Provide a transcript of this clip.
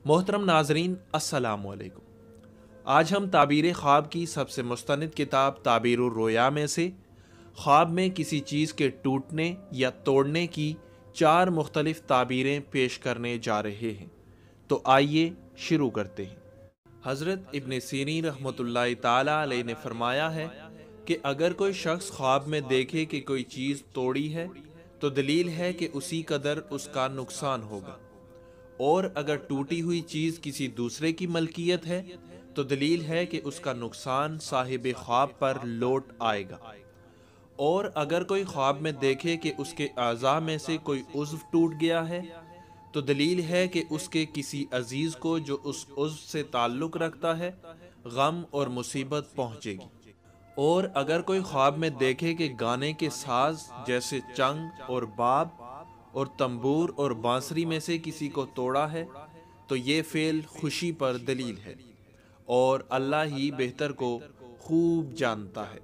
محترم ناظرین، السلام علیکم۔ آج ہم تعبیر خواب کی سب سے مستند کتاب تعبیر الرؤیا میں سے خواب میں کسی چیز کے ٹوٹنے یا توڑنے کی 4 مختلف تعبیریں پیش کرنے جا رہے ہیں۔ تو آئیے شروع کرتے ہیں۔ حضرت ابن سیرین رحمۃ اللہ تعالی علیہ نے فرمایا ہے کہ اگر کوئی شخص خواب میں دیکھے کہ کوئی چیز توڑی ہے تو دلیل ہے کہ اسی قدر اس کا نقصان ہوگا، اور اگر ٹوٹی ہوئی چیز کسی دوسرے کی ملکیت ہے تو دلیل ہے کہ اس کا نقصان صاحب خواب پر لوٹ آئے گا، اور اگر کوئی خواب میں دیکھے کہ اس کے اعضاء میں سے کوئی عضو ٹوٹ گیا ہے تو دلیل ہے کہ اس کے کسی عزیز کو جو اس عضو سے تعلق رکھتا ہے غم اور مصیبت پہنچے گی، اور اگر کوئی خواب میں دیکھے کہ گانے کے ساز جیسے چنگ اور باب اور تنبور اور بانسری میں سے کسی کو توڑا ہے تو یہ فعل خوشی پر دلیل ہے، اور اللہ ہی بہتر کو خوب جانتا ہے۔